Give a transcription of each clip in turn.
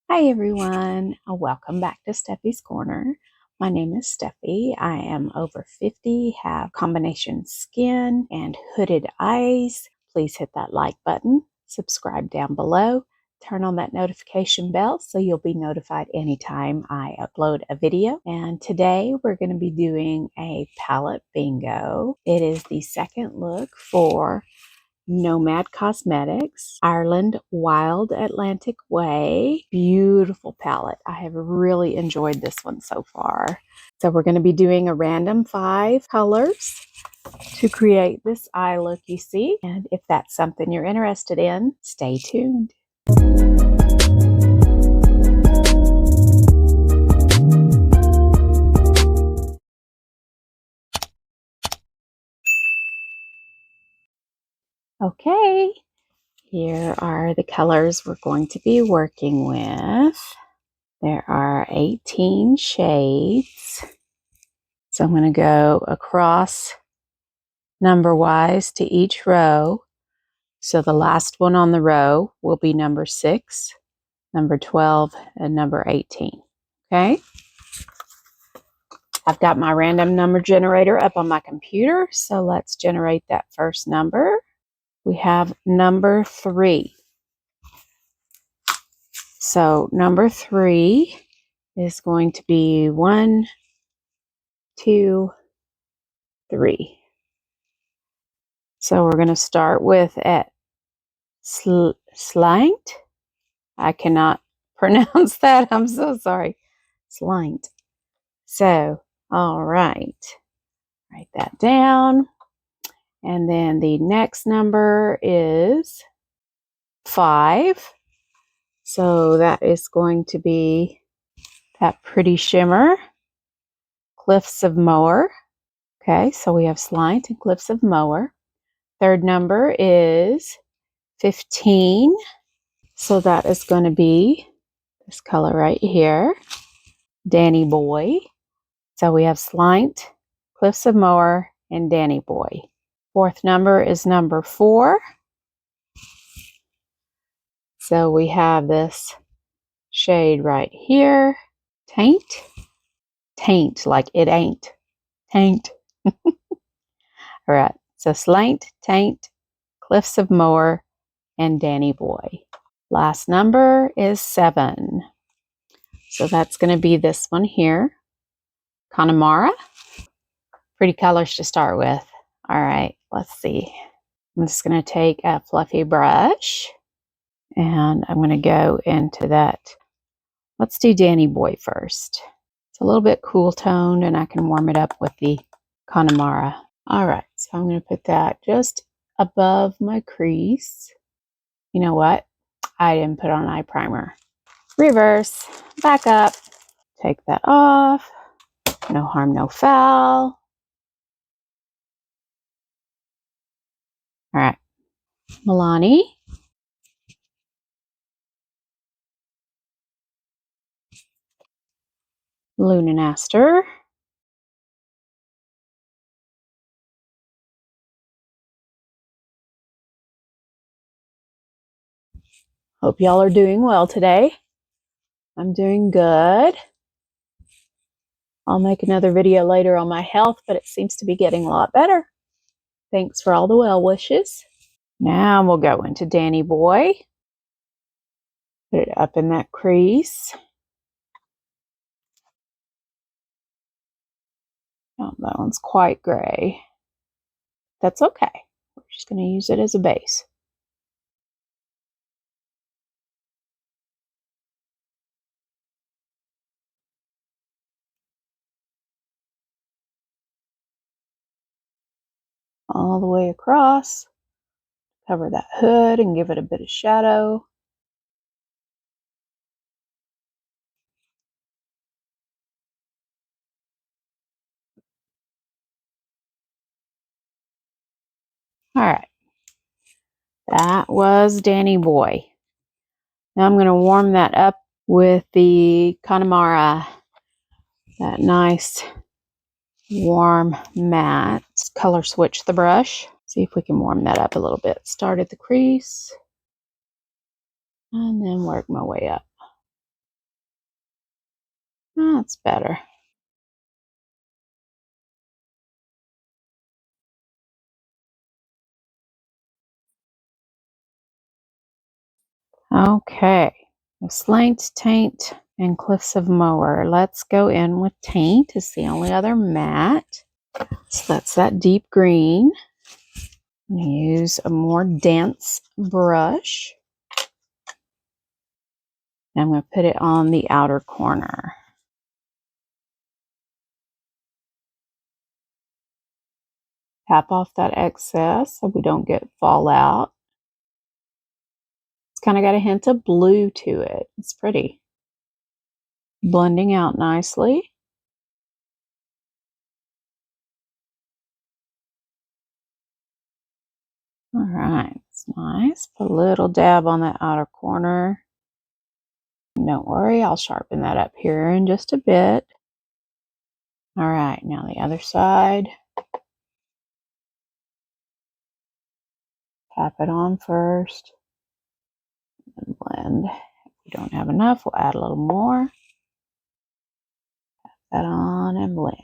Hi everyone, welcome back to Steffi's Corner. My name is Steffi. I am over 50, have combination skin and hooded eyes. Please hit that like button, subscribe down below, turn on that notification bell so you'll be notified anytime I upload a video. And today we're going to be doing a palette bingo. It is the second look for Nomad Cosmetics, Ireland Wild Atlantic Way. Beautiful palette. I have really enjoyed this one so far. So we're going to be doing a random 5 colors to create this eye look you see. And if that's something you're interested in, stay tuned. Okay, here are the colors we're going to be working with. There are 18 shades. So I'm going to go across number-wise to each row. So the last one on the row will be number 6, number 12, and number 18. Okay? I've got my random number generator up on my computer, so let's generate that first number. We have number 3. So number 3 is going to be 1, 2, 3. So we're going to start with at Slant. I cannot pronounce that. I'm so sorry. Slant. So, all right. Write that down. And then the next number is 5. So that is going to be that pretty shimmer, Cliffs of Moher. Okay, so we have Slant and Cliffs of Moher. Third number is 15. So that is going to be this color right here, Danny Boy. So we have Slant, Cliffs of Moher, and Danny Boy. Fourth number is number 4. So we have this shade right here, Taint. Taint, like it ain't. Taint. All right, so Slant, Taint, Cliffs of Moher, and Danny Boy. Last number is 7. So that's going to be this one here, Connemara. Pretty colors to start with. All right, let's see. I'm just going to take a fluffy brush and I'm going to go into that. Let's do Danny Boy first. It's a little bit cool toned and I can warm it up with the Connemara. All right, so I'm going to put that just above my crease. You know what? I didn't put on eye primer. Reverse, back up, take that off. No harm, no foul. All right, Milani. Lunaster. Hope y'all are doing well today. I'm doing good. I'll make another video later on my health, but it seems to be getting a lot better. Thanks for all the well wishes. Now we'll go into Danny Boy. Put it up in that crease. Oh, that one's quite gray. That's okay. We're just going to use it as a base. All the way across. Cover that hood and give it a bit of shadow. All right. That was Danny Boy. Now I'm going to warm that up with the Connemara. That nice warm matte. Color switch the brush. See if we can warm that up a little bit. Start at the crease and then work my way up. That's better. Okay. Slaint, Taint, and Cliffs of Moher. Let's go in with Taint. It's the only other matte. So that's that deep green. I'm going to use a more dense brush. And I'm going to put it on the outer corner. Tap off that excess so we don't get fallout. It's kind of got a hint of blue to it. It's pretty. Blending out nicely. All right, it's nice. Put a little dab on that outer corner. Don't worry, I'll sharpen that up here in just a bit. All right, now the other side. Tap it on first and blend. If we don't have enough, we'll add a little more. Tap that on and blend.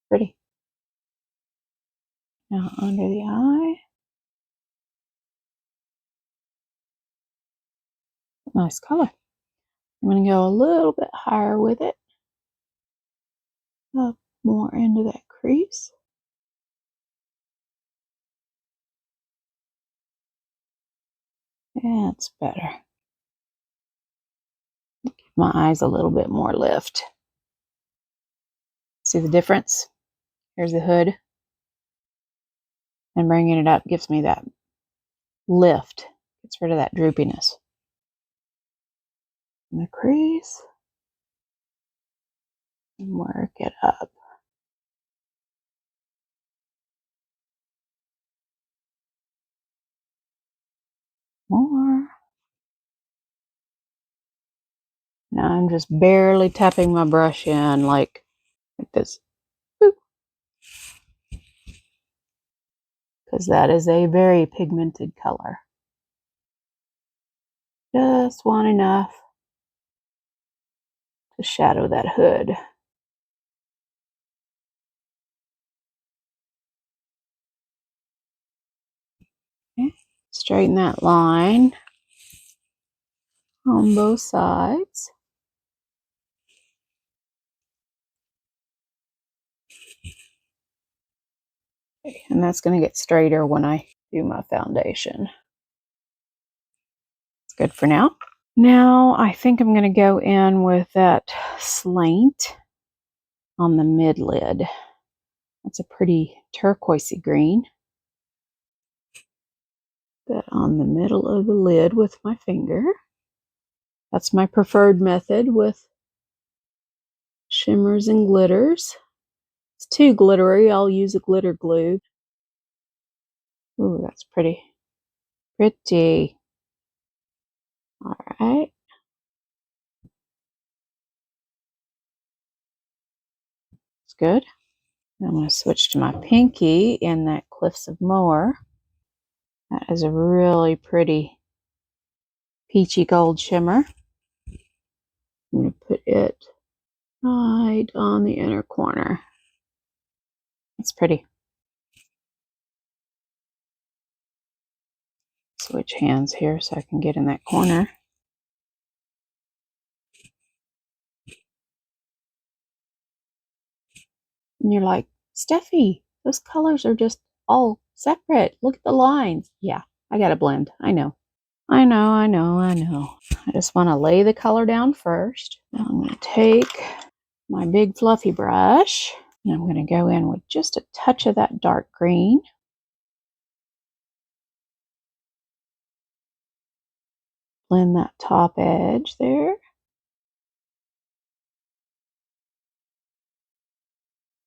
Pretty. Now under the eye. Nice color. I'm going to go a little bit higher with it. Up more into that crease. That's better. Give my eyes a little bit more lift. See the difference? Here's the hood. And bringing it up gives me that lift. Gets rid of that droopiness. In the crease. And work it up. More. Now I'm just barely tapping my brush in like this. Because that is a very pigmented color. Just want enough to shadow that hood. Okay. Straighten that line on both sides. Okay. And that's going to get straighter when I do my foundation. It's good for now. Now I think I'm going to go in with that Slaint on the mid lid. That's a pretty turquoisey green. That on the middle of the lid with my finger. That's my preferred method with shimmers and glitters. It's too glittery. I'll use a glitter glue. Ooh, that's pretty. Pretty. All right. It's good. I'm going to switch to my pinky in that Cliffs of Moher. That is a really pretty peachy gold shimmer. I'm going to put it right on the inner corner. It's pretty. Switch hands here so I can get in that corner. And you're like, Steffi, those colors are just all separate. Look at the lines. Yeah, I got to blend. I know. I just want to lay the color down first. Now I'm going to take my big fluffy brush and I'm going to go in with just a touch of that dark green. Blend that top edge there.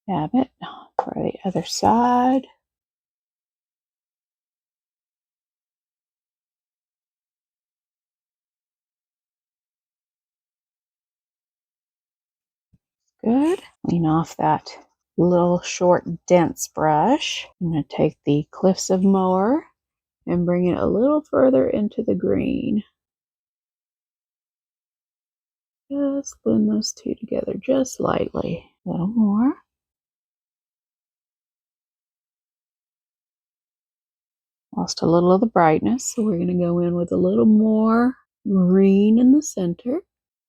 Dab it for the other side. Good. Clean off that little short dense brush. I'm going to take the Cliffs of Moher and bring it a little further into the green. Just blend those two together just lightly. A little more. Lost a little of the brightness, so we're going to go in with a little more green in the center.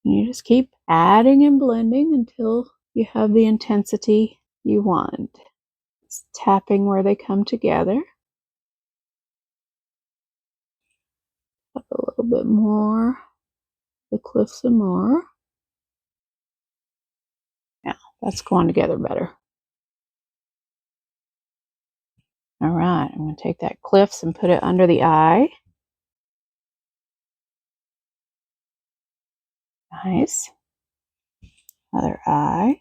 And you just keep adding and blending until you have the intensity you want. Just tapping where they come together. Up a little bit more. The cliff some more. Yeah, that's going together better. All right, I'm going to take that cliffs and put it under the eye. Nice. Other eye.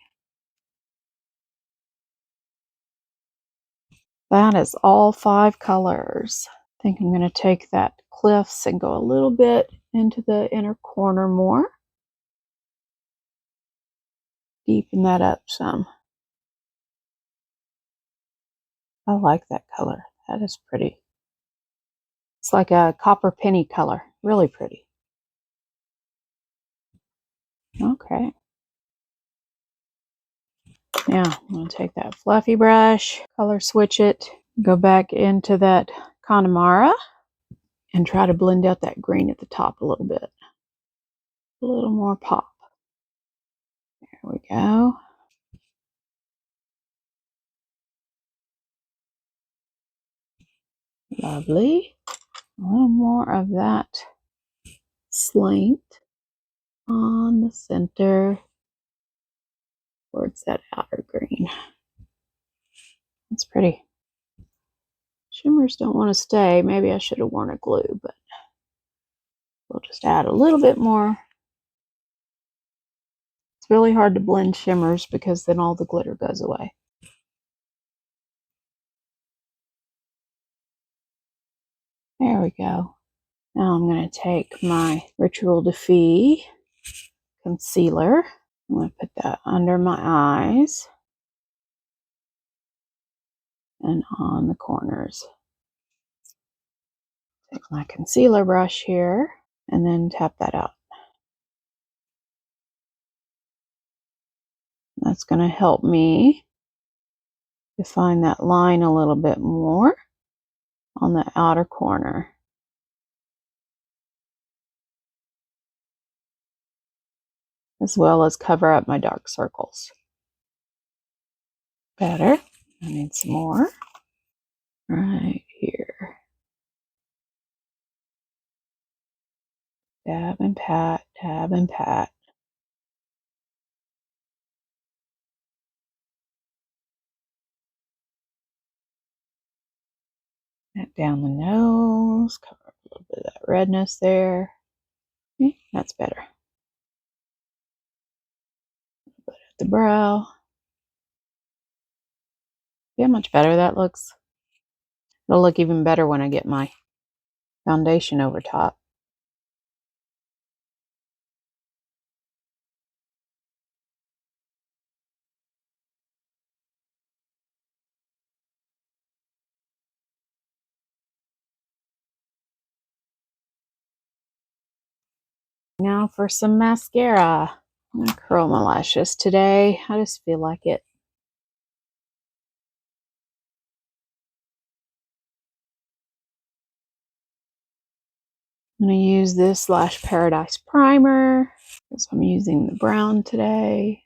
That is all 5 colors. I think I'm going to take that cliffs and go a little bit into the inner corner more. Deepen that up some. I like that color. That is pretty. It's like a copper penny color. Really pretty. Okay. Now I'm going to take that fluffy brush, color switch it, go back into that Connemara, and try to blend out that green at the top a little bit. A little more pop. There we go. Lovely. A little more of that slant on the center towards that outer green. That's pretty. Shimmers don't want to stay. Maybe I should have worn a glue, but we'll just add a little bit more. It's really hard to blend shimmers because then all the glitter goes away. There we go. Now I'm going to take my Ritual Defee concealer. I'm going to put that under my eyes and on the corners. Take my concealer brush here and then tap that out. That's going to help me define that line a little bit more on the outer corner. As well as cover up my dark circles. Better. I need some more. Right here. Dab and pat, dab and pat. That down the nose, cover up a little bit of that redness there. Okay, that's better. Put it at the brow. See how much better that looks? It'll look even better when I get my foundation over top. Now for some mascara. I'm going to curl my lashes today. I just feel like it. I'm going to use this Lash Paradise primer because I'm using the brown today.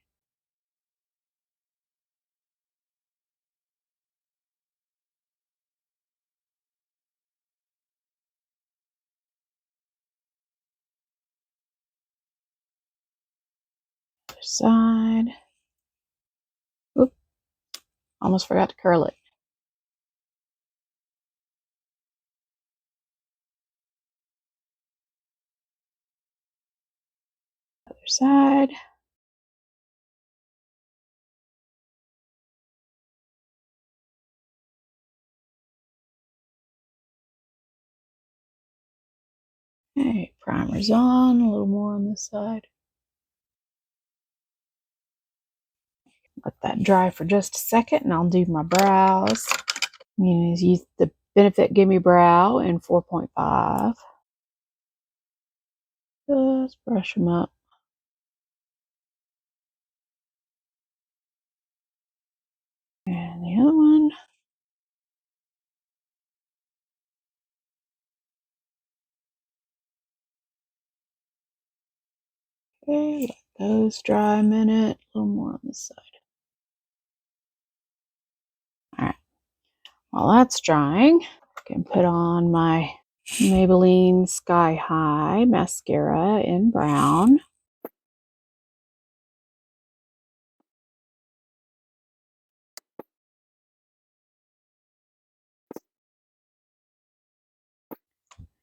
Other side. Oop, almost forgot to curl it. Other side. Okay, primer's on, a little more on this side. Let that dry for just a second and I'll do my brows. I'm going to use the Benefit Gimme Brow in 4.5. Just brush them up. And the other one. Okay, let those dry a minute. A little more on this side. Alright. While that's drying, I can put on my Maybelline Sky High mascara in brown.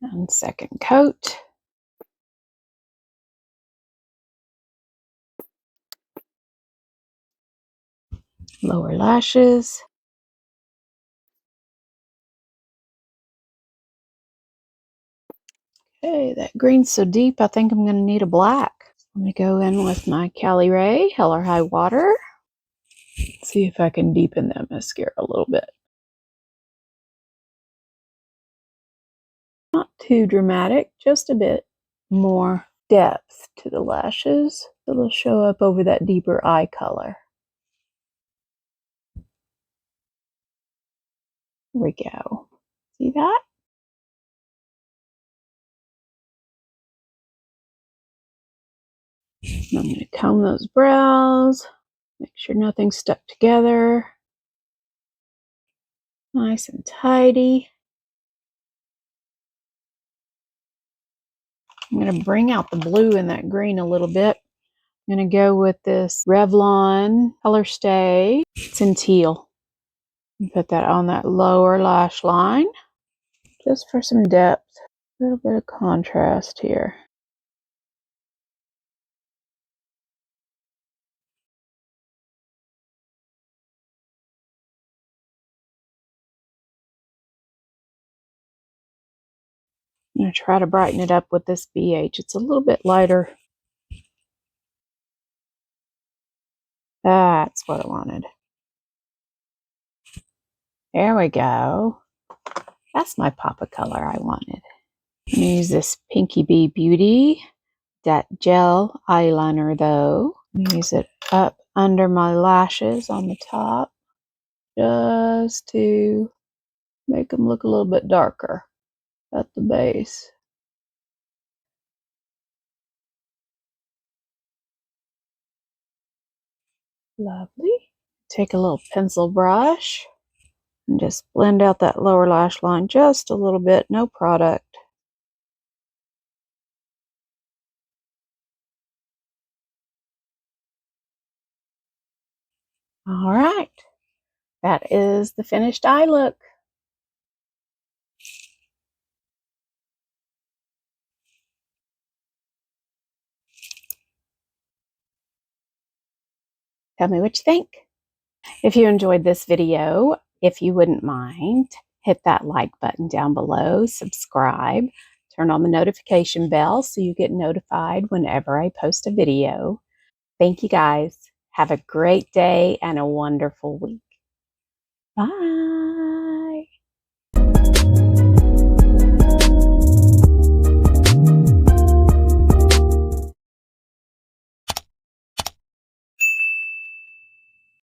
And second coat. Lower lashes. Okay, that green's so deep, I think I'm going to need a black. Let me go in with my Cali Ray Hell or High Water. See if I can deepen that mascara a little bit. Not too dramatic, just a bit more depth to the lashes. It'll show up over that deeper eye color. Here we go. See that? I'm going to comb those brows, make sure nothing's stuck together. Nice and tidy. I'm going to bring out the blue in that green a little bit. I'm going to go with this Revlon Color Stay. It's in teal. Put that on that lower lash line just for some depth. A little bit of contrast here. I'm going to try to brighten it up with this BH. It's a little bit lighter. That's what I wanted. There we go. That's my pop of color I wanted. I'm going to use this Pinky Bee Beauty, that gel eyeliner though. I'm going to use it up under my lashes on the top just to make them look a little bit darker at the base. Lovely. Take a little pencil brush and just blend out that lower lash line just a little bit, no product. All right, that is the finished eye look. Tell me what you think. If you enjoyed this video, if you wouldn't mind, hit that like button down below, subscribe, turn on the notification bell so you get notified whenever I post a video. Thank you guys. Have a great day and a wonderful week. Bye.